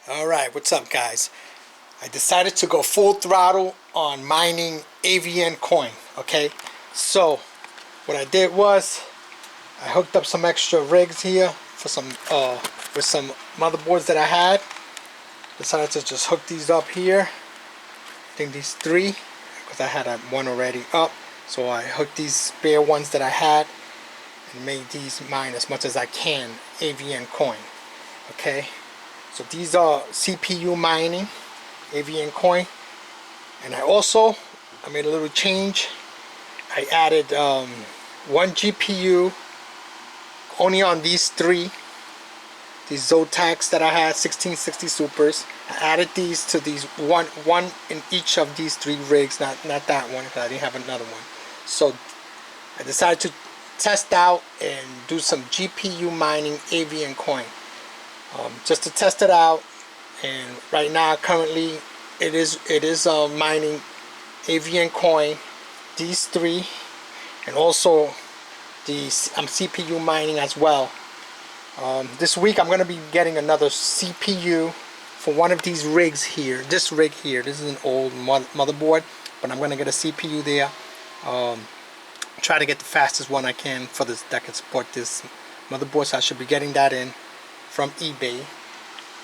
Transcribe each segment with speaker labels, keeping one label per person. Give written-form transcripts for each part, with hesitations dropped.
Speaker 1: Alright, what's up guys? I decided to go full throttle on mining Avian coin, okay? So, what I did was, I hooked up some extra rigs here for some, with some motherboards that I had. Decided to just hook these up here. I think these three, because I had one already up. So I hooked these spare ones that I had and made these mine as much as I can Avian coin, okay? So these are CPU mining, Avian coin. And I made a little change. I added one GPU only on these three. These Zotacs that I had, 1660 Supers. I added these to these, one in each of these three rigs, not that one because I didn't have another one. So I decided to test out and do some GPU mining Avian coin. Just to test it out, and right now currently it is mining Avian coin, these three, and also I'm CPU mining as well. This week I'm going to be getting another CPU for one of these rigs here. This rig here, this is an old motherboard, but I'm going to get a CPU there. Try to get the fastest one I can for this that can support this motherboard, so I should be getting that in from eBay,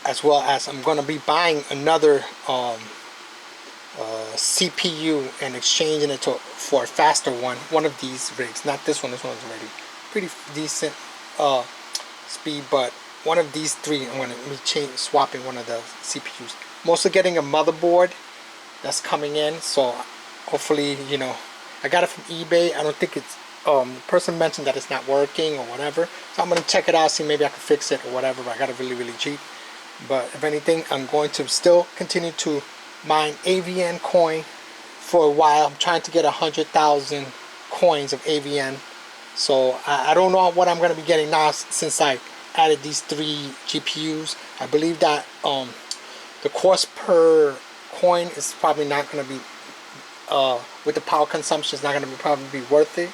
Speaker 1: as well as I'm going to be buying another CPU and exchanging it for a faster one of these rigs. Not this one. This one's already pretty decent speed, but one of these three I'm going to be swapping one of the CPUs. I'm also getting a motherboard that's coming in, so hopefully, you know, I got it from eBay. I don't think it's the person mentioned that it's not working or whatever, so I'm going to check it out, see maybe I can fix it or whatever. But I got it really cheap. But if anything, I'm going to still continue to mine Avian coin for a while. I'm trying to get 100,000 coins of Avian, so I don't know what I'm going to be getting now since I added these three GPUs. I believe that the cost per coin is probably not going to be with the power consumption, it's not going to probably be worth it.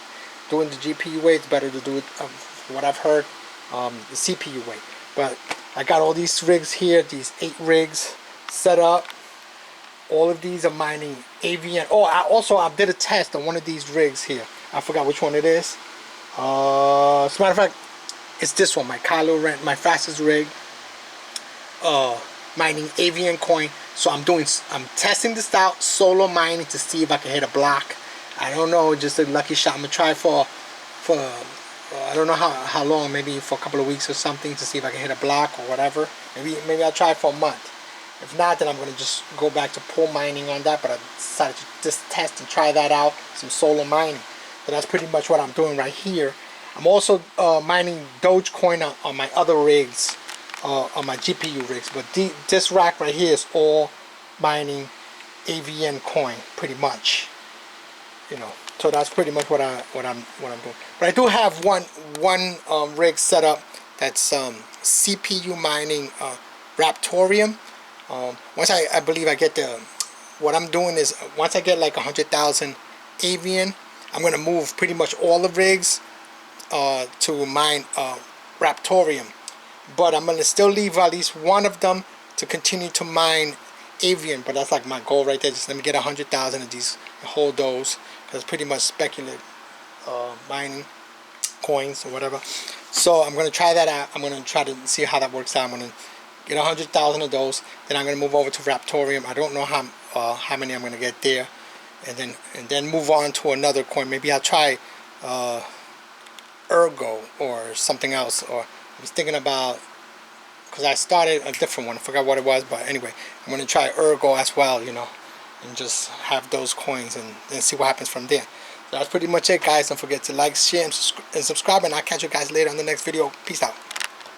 Speaker 1: Doing the GPU way, it's better to do it, what I've heard, the CPU way. But I got all these rigs here, these 8 rigs set up. All of these are mining Avian. Oh, I did a test on one of these rigs here. I forgot which one it is. As a matter of fact, it's this one, my Kylo Ren, my fastest rig, mining Avian coin. So I'm testing this out, solo mining, to see if I can hit a block. I don't know, just a lucky shot. I'm gonna try for I don't know how long, maybe for a couple of weeks or something, to see if I can hit a block or whatever. Maybe I'll try for a month. If not, then I'm gonna just go back to pull mining on that. But I decided to just test and try that out, some solo mining. So that's pretty much what I'm doing right here. I'm also mining Dogecoin on my other rigs, on my GPU rigs. But this rack right here is all mining Avian coin, pretty much. You know, so that's pretty much what I'm doing. But I do have one rig set up that's CPU mining Raptorium. Once I believe I get what I'm doing is, once I get like 100,000 Avian, I'm gonna move pretty much all the rigs to mine Raptorium. But I'm gonna still leave at least one of them to continue to mine Avian. But that's like my goal right there. Just let me get 100,000 of these and hold those, because it's pretty much speculative mining coins or whatever. So I'm going to try that out. I'm going to try to see how that works out. I'm going to get 100,000 of those. Then I'm going to move over to Raptorium. I don't know how many I'm going to get there, and then move on to another coin. Maybe I'll try Ergo or something else. Or I was thinking about, because I started a different one. I forgot what it was, but anyway, I'm going to try Ergo as well, you know, and just have those coins and see what happens from there. So that's pretty much it, guys. Don't forget to like, share, and subscribe, and I'll catch you guys later on the next video. Peace out.